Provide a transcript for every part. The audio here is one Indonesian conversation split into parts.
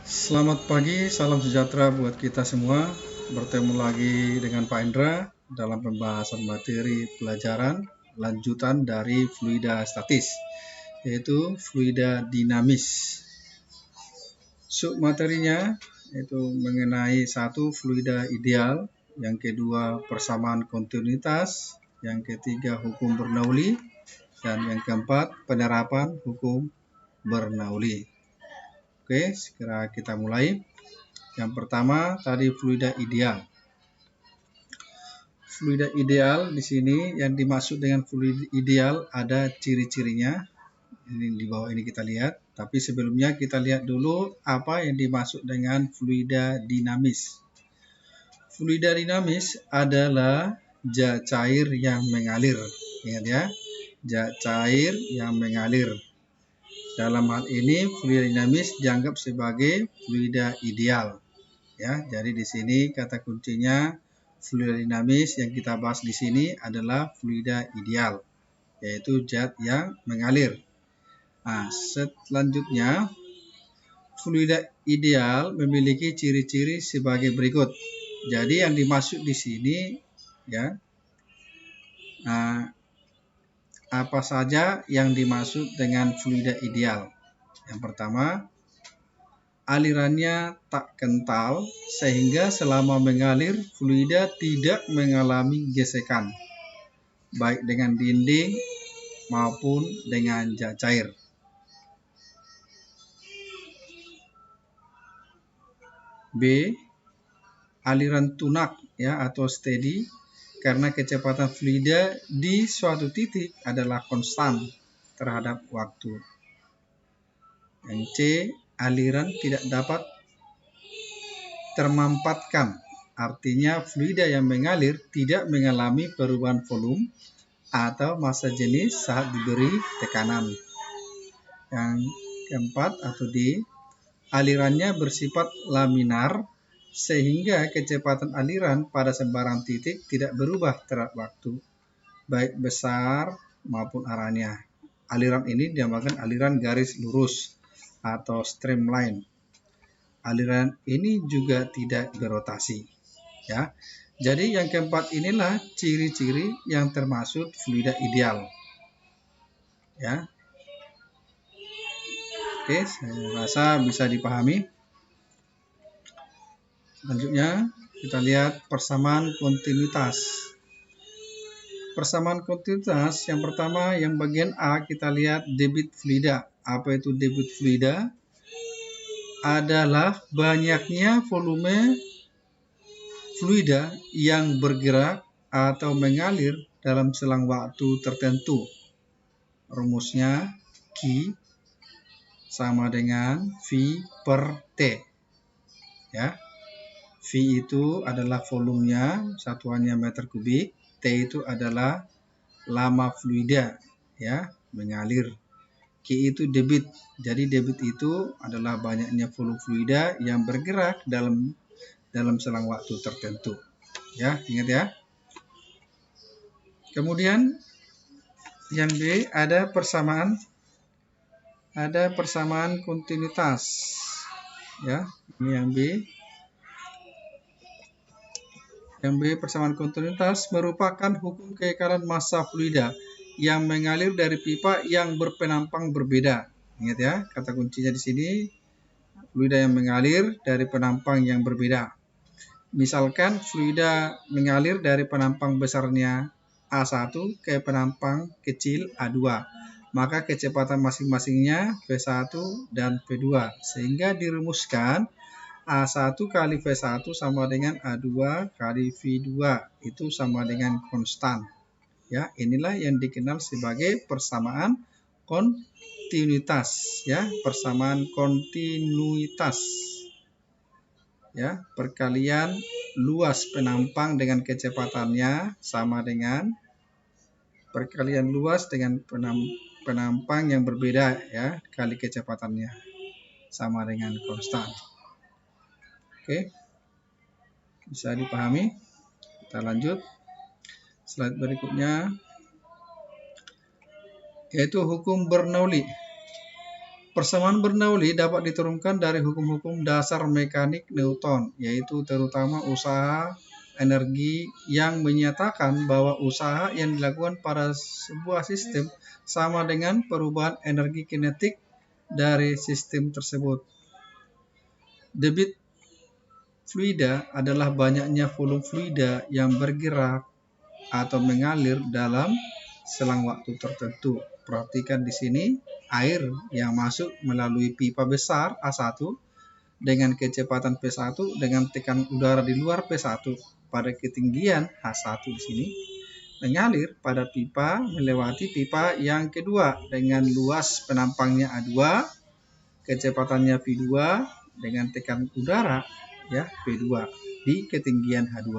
Selamat pagi, salam sejahtera buat kita semua. Bertemu lagi dengan Pak Indra dalam pembahasan materi pelajaran lanjutan dari fluida statis, yaitu fluida dinamis. Submaterinya yaitu mengenai satu fluida ideal, yang kedua persamaan kontinuitas, yang ketiga hukum Bernoulli, dan yang keempat penerapan hukum Bernoulli. Oke, segera kita mulai. Yang pertama tadi fluida ideal. Fluida ideal di sini yang dimaksud dengan fluida ideal ada ciri-cirinya. Ini di bawah ini kita lihat. Tapi sebelumnya kita lihat dulu apa yang dimaksud dengan fluida dinamis. Fluida dinamis adalah zat cair yang mengalir. Ingat ya, zat cair yang mengalir. Dalam hal ini fluida dinamis dianggap sebagai fluida ideal. Ya, jadi di sini kata kuncinya fluida dinamis yang kita bahas di sini adalah fluida ideal, yaitu zat yang mengalir. Nah, selanjutnya fluida ideal memiliki ciri-ciri sebagai berikut. Jadi yang dimaksud di sini ya, apa saja yang dimaksud dengan fluida ideal? Yang pertama, alirannya tak kental sehingga selama mengalir fluida tidak mengalami gesekan, baik dengan dinding maupun dengan zat cair. B. Aliran tunak ya atau steady karena kecepatan fluida di suatu titik adalah konstan terhadap waktu. Yang C. Aliran tidak dapat termampatkan, artinya fluida yang mengalir tidak mengalami perubahan volume atau massa jenis saat diberi tekanan. Yang keempat atau D, alirannya bersifat laminar sehingga kecepatan aliran pada sembarang titik tidak berubah terhadap waktu, baik besar maupun arahnya. Aliran ini dinamakan aliran garis lurus atau streamline. Aliran ini juga tidak berotasi. Ya, jadi yang keempat inilah ciri-ciri yang termasuk fluida ideal. Ya, oke, saya rasa bisa dipahami. Selanjutnya kita lihat persamaan kontinuitas. Persamaan kontinuitas yang pertama, yang bagian A kita lihat debit fluida. Apa itu debit fluida? Adalah banyaknya volume fluida yang bergerak atau mengalir dalam selang waktu tertentu. Rumusnya Q sama dengan V per T. Ya. V itu adalah volumenya, satuannya meter kubik. T itu adalah lama fluida ya, mengalir. Q itu debit. Jadi debit itu adalah banyaknya volume fluida yang bergerak dalam selang waktu tertentu. Ya, ingat ya. Kemudian yang B ada persamaan kontinuitas. Ya, ini yang B. Yang B, persamaan kontinuitas merupakan hukum kekekalan massa fluida yang mengalir dari pipa yang berpenampang berbeda. Ingat ya, kata kuncinya di sini fluida yang mengalir dari penampang yang berbeda. Misalkan fluida mengalir dari penampang besarnya A1 ke penampang kecil A2, maka kecepatan masing-masingnya V1 dan V2, sehingga dirumuskan A1 kali V1 sama dengan A2 kali V2, itu sama dengan konstan. Ya, inilah yang dikenal sebagai persamaan kontinuitas, ya, persamaan kontinuitas. Ya, perkalian luas penampang dengan kecepatannya sama dengan perkalian luas dengan penampang yang berbeda ya, kali kecepatannya sama dengan konstan. Oke, bisa dipahami. Kita lanjut slide berikutnya, yaitu hukum Bernoulli. Persamaan Bernoulli dapat diturunkan dari hukum-hukum dasar mekanik Newton, yaitu terutama usaha energi yang menyatakan bahwa usaha yang dilakukan pada sebuah sistem sama dengan perubahan energi kinetik dari sistem tersebut. Debit fluida adalah banyaknya volume fluida yang bergerak atau mengalir dalam selang waktu tertentu. Perhatikan di sini air yang masuk melalui pipa besar A1 dengan kecepatan P1 dengan tekanan udara di luar P1 pada ketinggian H1 di sini mengalir pada pipa melewati pipa yang kedua dengan luas penampangnya A2, kecepatannya V2 dengan tekanan udara ya P2 di ketinggian H2.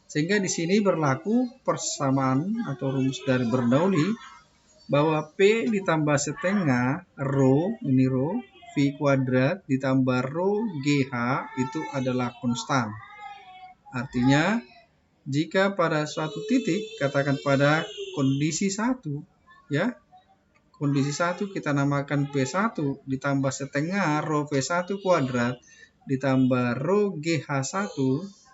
Sehingga di sini berlaku persamaan atau rumus dari Bernoulli bahwa P ditambah setengah rho, ini rho, V kuadrat ditambah rho GH itu adalah konstan. Artinya, jika pada suatu titik, katakan pada kondisi 1, ya, kondisi 1 kita namakan P1 ditambah setengah rho V1 kuadrat ditambah rho GH1,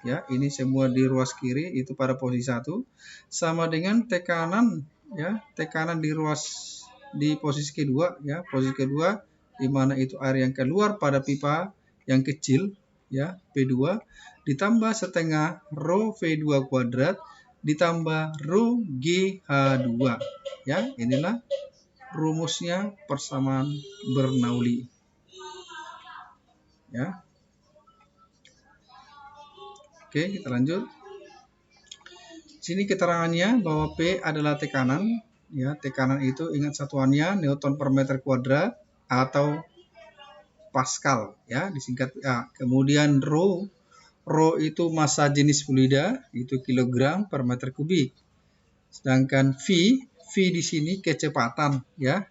ya, ini semua di ruas kiri itu pada posisi 1 sama dengan tekanan ya, tekanan di ruas di posisi kedua ya, posisi kedua di mana itu air yang keluar pada pipa yang kecil ya, P2 ditambah setengah rho V2 kuadrat ditambah rho GH2 ya, inilah rumusnya persamaan Bernoulli ya. Oke, kita lanjut. Sini keterangannya bahwa P adalah tekanan, ya tekanan itu ingat satuannya Newton per meter kuadrat atau Pascal, ya disingkat A. Kemudian rho itu massa jenis fluida, itu kilogram per meter kubik. Sedangkan V di sini kecepatan, ya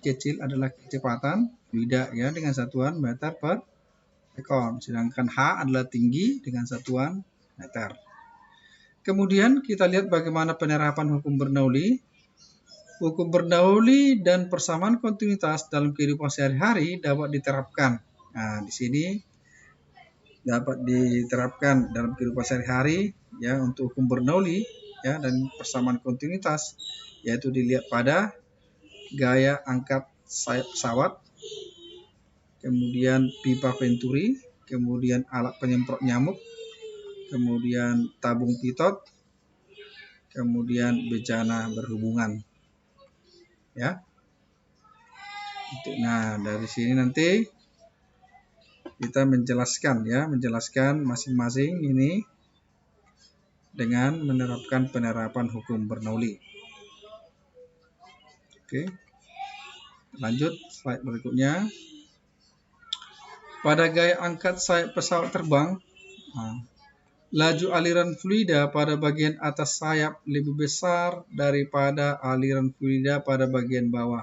kecil adalah kecepatan fluida, ya dengan satuan meter per sekon. Sedangkan H adalah tinggi dengan satuan meter. Kemudian kita lihat bagaimana penerapan hukum Bernoulli. Hukum Bernoulli dan persamaan kontinuitas dalam kehidupan sehari-hari dapat diterapkan. Nah, di sini dapat diterapkan dalam kehidupan sehari-hari ya untuk hukum Bernoulli ya dan persamaan kontinuitas, yaitu dilihat pada gaya angkat sayap pesawat, kemudian pipa Venturi, kemudian alat penyemprot nyamuk, kemudian tabung pitot, kemudian bejana berhubungan. Ya. Nah, dari sini nanti kita menjelaskan masing-masing ini dengan menerapkan penerapan hukum Bernoulli. Oke. Lanjut slide berikutnya. Pada gaya angkat sayap pesawat terbang, laju aliran fluida pada bagian atas sayap lebih besar daripada aliran fluida pada bagian bawah.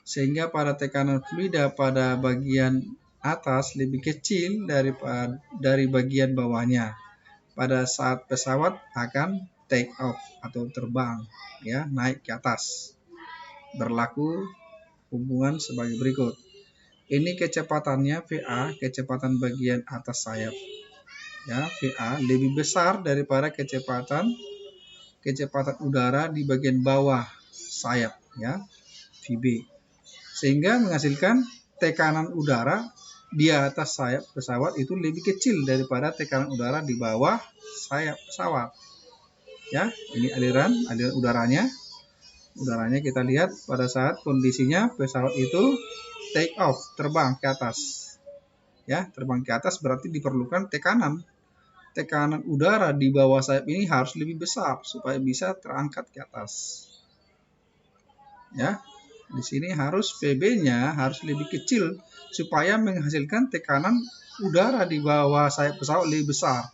Sehingga pada tekanan fluida pada bagian atas lebih kecil dari bagian bawahnya. Pada saat pesawat akan take off atau terbang, ya, naik ke atas. Berlaku hubungan sebagai berikut. Ini kecepatannya VA, kecepatan bagian atas sayap. Ya, VA lebih besar daripada kecepatan udara di bagian bawah sayap ya, VB. Sehingga menghasilkan tekanan udara di atas sayap pesawat itu lebih kecil daripada tekanan udara di bawah sayap pesawat. Ya, ini aliran udaranya. Udaranya kita lihat pada saat kondisinya pesawat itu take off, terbang ke atas. Ya, terbang ke atas berarti diperlukan tekanan udara di bawah sayap ini harus lebih besar supaya bisa terangkat ke atas. Ya, di sini harus VB-nya harus lebih kecil supaya menghasilkan tekanan udara di bawah sayap pesawat lebih besar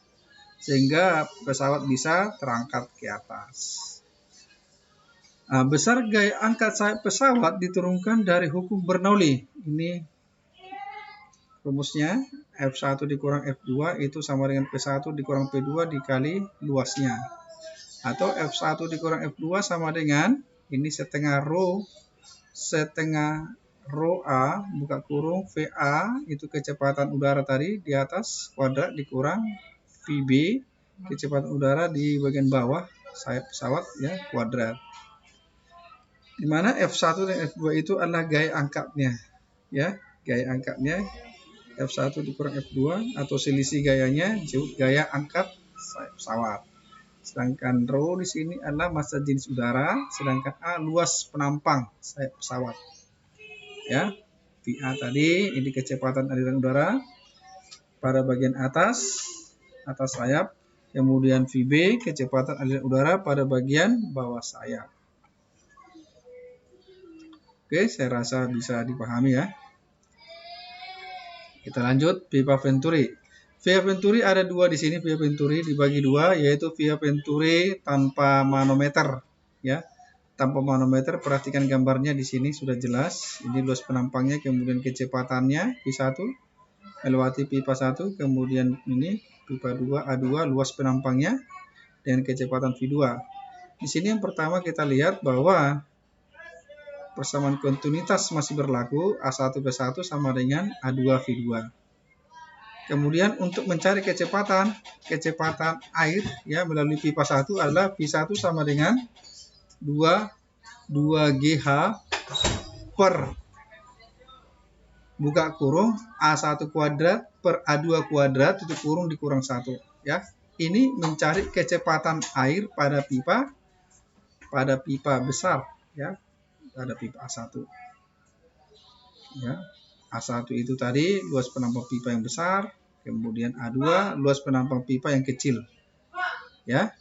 sehingga pesawat bisa terangkat ke atas. Nah, besar gaya angkat sayap pesawat diturunkan dari hukum Bernoulli. Ini rumusnya. F1 dikurang F2 itu sama dengan P1 dikurang P2 dikali luasnya. Atau F1 dikurang F2 sama dengan ini setengah rho A buka kurung VA itu kecepatan udara tadi di atas kuadrat dikurang VB kecepatan udara di bagian bawah sayap pesawat ya kuadrat. Di mana F1 dan F2 itu adalah gaya angkatnya ya, gaya angkatnya F1 dikurang F2 atau selisih gayanya disebut gaya angkat sayap pesawat. Sedangkan rho di sini adalah massa jenis udara, sedangkan A luas penampang sayap pesawat. Ya, VA tadi ini kecepatan aliran udara pada bagian atas sayap, kemudian VB kecepatan aliran udara pada bagian bawah sayap. Oke, saya rasa bisa dipahami ya. Kita lanjut pipa Venturi. Via Venturi ada dua di sini, via Venturi dibagi dua, yaitu via Venturi tanpa manometer ya. Tanpa manometer, perhatikan gambarnya di sini sudah jelas. Ini luas penampangnya, kemudian kecepatannya V1 melewati pipa 1, kemudian ini pipa 2 A2 luas penampangnya dengan kecepatan V2. Di sini yang pertama kita lihat bahwa persamaan kontinuitas masih berlaku, A1 V1 sama dengan A2 V2. Kemudian untuk mencari kecepatan air ya melalui pipa 1 adalah V1 sama dengan 2GH per buka kurung A1 kuadrat per A2 kuadrat tutup kurung dikurang 1 ya. Ini mencari kecepatan air pada pipa besar ya, pada pipa A1 ya. A1 itu tadi luas penampang pipa yang besar, kemudian A2 luas penampang pipa yang kecil ya.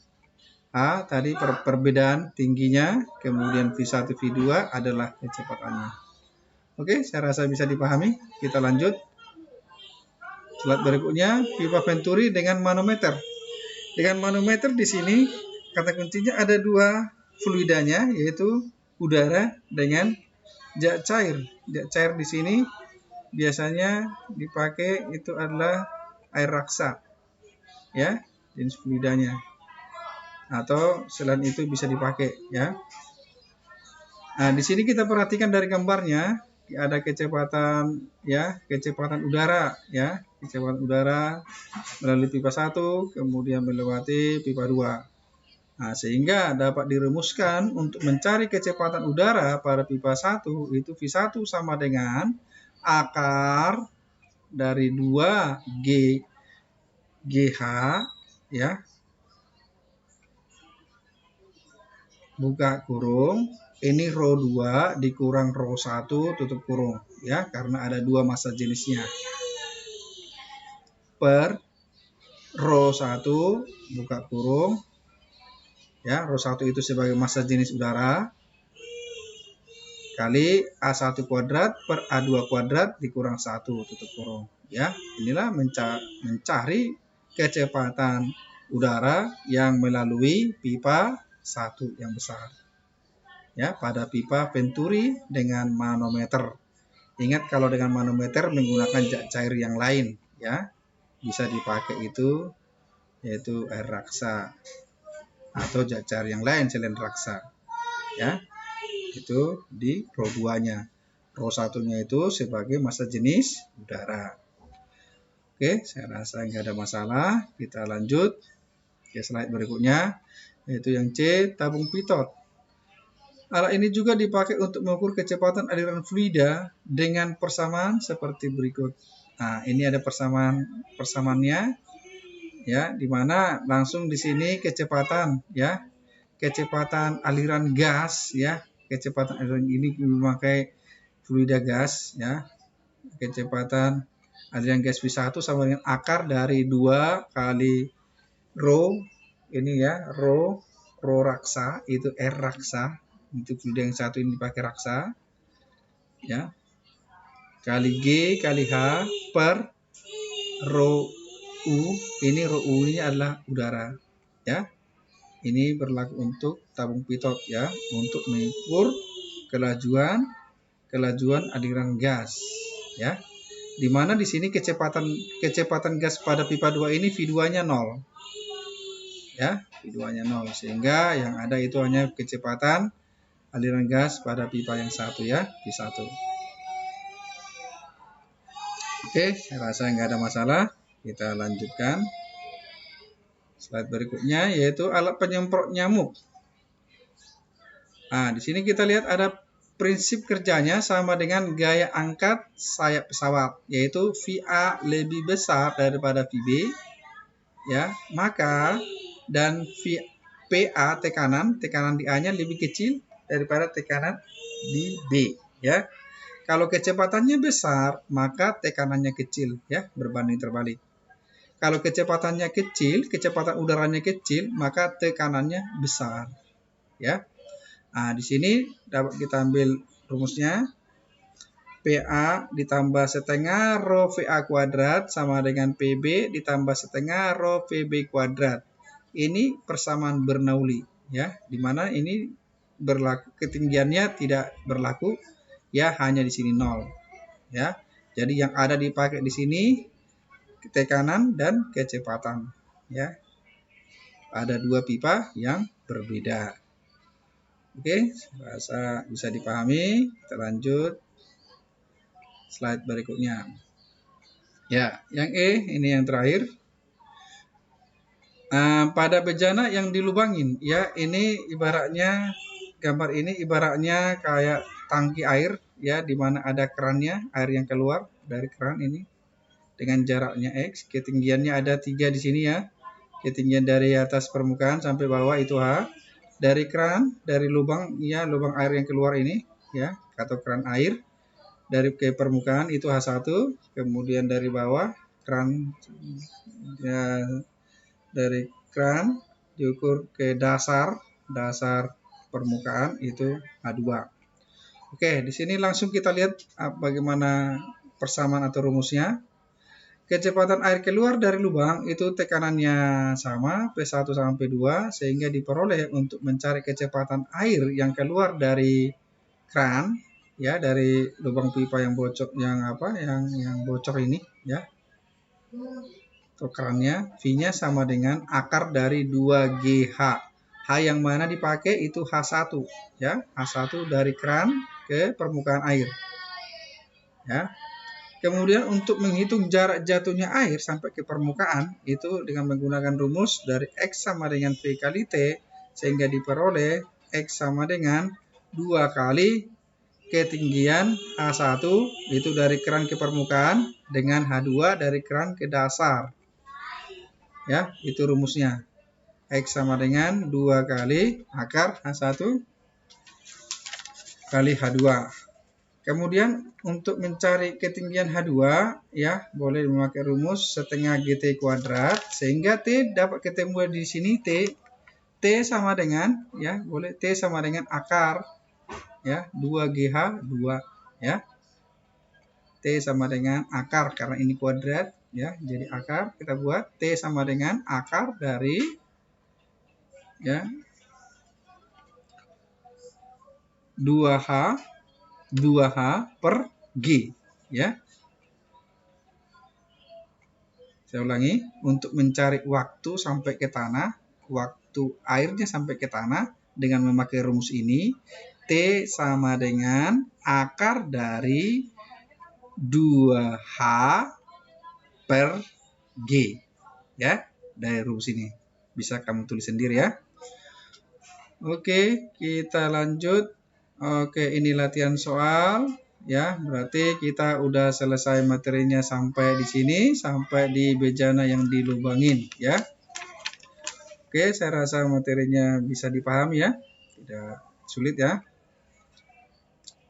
A tadi perbedaan tingginya, kemudian V1 V2 adalah kecepatannya. Oke, saya rasa bisa dipahami. Kita lanjut. Slide berikutnya, pipa Venturi dengan manometer. Dengan manometer di sini kata kuncinya ada dua fluidanya, yaitu udara dengan zat cair. Zat cair di sini biasanya dipakai itu adalah air raksa. Ya, jenis fluidanya. Atau selain itu bisa dipakai ya. Nah, di sini kita perhatikan dari gambarnya ada kecepatan ya, kecepatan udara ya, kecepatan udara melalui pipa 1 kemudian melewati pipa 2. Nah, sehingga dapat dirumuskan untuk mencari kecepatan udara pada pipa 1 itu V1 sama dengan akar dari 2GH ya buka kurung, ini rho 2 dikurang rho 1 tutup kurung ya, karena ada dua massa jenisnya. Per rho 1 buka kurung ya, rho 1 itu sebagai massa jenis udara kali A1 kuadrat per A2 kuadrat dikurang 1 tutup kurung ya. Inilah mencari kecepatan udara yang melalui pipa 1 yang besar ya, pada pipa Venturi dengan manometer. Ingat kalau dengan manometer menggunakan zat cair yang lain ya, bisa dipakai itu yaitu air raksa atau zat cair yang lain selain raksa ya. Itu di rho 2-nya. Rho 1-nya itu sebagai massa jenis udara. Oke, saya rasa nggak ada masalah. Kita lanjut ke slide berikutnya, yaitu yang C, tabung pitot. Alat ini juga dipakai untuk mengukur kecepatan aliran fluida dengan persamaan seperti berikut. Nah, ini ada persamaannya ya, di mana langsung di sini kecepatan ya, kecepatan aliran gas ya, kecepatan aliran ini memakai fluida gas ya. Kecepatan aliran gas V1 sama dengan akar dari 2 kali rho ini ya, rho raksa itu R raksa. Untuk fluida yang satu ini dipakai raksa ya, kali G kali H per rho U. Ini rho U ini adalah udara ya. Ini berlaku untuk tabung pitot ya, untuk mengukur kelajuan aliran gas ya. Dimana di sini kecepatan gas pada pipa 2 ini V2-nya 0 ya, V2-nya 0, sehingga yang ada itu hanya kecepatan aliran gas pada pipa yang satu ya, V1. Oke, saya rasa nggak ada masalah. Kita lanjutkan. Slide berikutnya yaitu alat penyemprot nyamuk. Nah, di sini kita lihat ada prinsip kerjanya sama dengan gaya angkat sayap pesawat, yaitu VA lebih besar daripada VB, ya. Maka dan PA tekanan di A-nya lebih kecil daripada tekanan di B, ya. Kalau kecepatannya besar, maka tekanannya kecil, ya, berbanding terbalik. Kalau kecepatannya kecil, kecepatan udaranya kecil, maka tekanannya besar, ya. Nah, di sini dapat kita ambil rumusnya. PA ditambah setengah rho VA kuadrat sama dengan PB ditambah setengah rho PB kuadrat. Ini persamaan Bernoulli, ya, dimana ini berlaku ketinggiannya tidak berlaku, ya, hanya di sini 0, ya. Jadi yang ada dipakai di sini tekanan dan kecepatan, ya. Ada dua pipa yang berbeda. Oke, rasa bisa dipahami. Kita lanjut slide berikutnya. Ya, yang E ini yang terakhir. Pada bejana yang dilubangin, ya, ini ibaratnya gambar ini ibaratnya kayak tangki air, ya, di mana ada kerannya, air yang keluar dari keran ini dengan jaraknya X, ketinggiannya ada 3 di sini, ya. Ketinggian dari atas permukaan sampai bawah itu H. Dari keran, dari lubang, ya, lubang air yang keluar ini, ya, atau keran air dari ke permukaan itu H1, kemudian dari bawah keran, ya, dari keran diukur ke dasar permukaan itu H2. Oke, di sini langsung kita lihat bagaimana persamaan atau rumusnya. Kecepatan air keluar dari lubang itu tekanannya sama, P1 sama P2, sehingga diperoleh untuk mencari kecepatan air yang keluar dari keran, ya, dari lubang pipa yang bocor, yang bocor ini, ya. Untuk kerannya, V-nya sama dengan akar dari 2GH. H yang mana dipakai itu H1, ya. H1 dari keran ke permukaan air, ya. Kemudian untuk menghitung jarak jatuhnya air sampai ke permukaan itu dengan menggunakan rumus dari X sama dengan V kali T, sehingga diperoleh X sama dengan 2 kali ketinggian H1 itu dari keran ke permukaan dengan H2 dari keran ke dasar. Ya, itu rumusnya. X sama dengan 2 kali akar H1 kali H2. Kemudian untuk mencari ketinggian H2, ya, boleh memakai rumus setengah GT kuadrat, sehingga T dapat ketemu di sini T sama dengan, ya, boleh T sama dengan akar, ya, 2GH 2, ya. T sama dengan akar karena ini kuadrat, ya, jadi akar kita buat T sama dengan akar dari, ya, 2H per G, ya. Saya ulangi, untuk mencari waktu sampai ke tanah, waktu airnya sampai ke tanah dengan memakai rumus ini, T sama dengan akar dari 2H per G, ya, dari rumus ini. Bisa kamu tulis sendiri, ya. Oke, kita lanjut. Oke, ini latihan soal. Ya, berarti kita udah selesai materinya sampai di sini, sampai di bejana yang dilubangin, ya. Oke, saya rasa materinya bisa dipahami, ya. Tidak sulit, ya.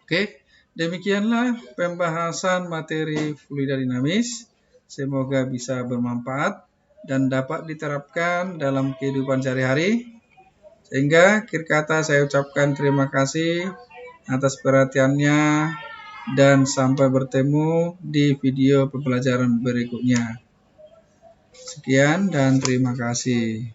Oke, demikianlah pembahasan materi fluida dinamis. Semoga bisa bermanfaat dan dapat diterapkan dalam kehidupan sehari-hari. Sehingga akhir kata saya ucapkan terima kasih atas perhatiannya dan sampai bertemu di video pembelajaran berikutnya. Sekian dan terima kasih.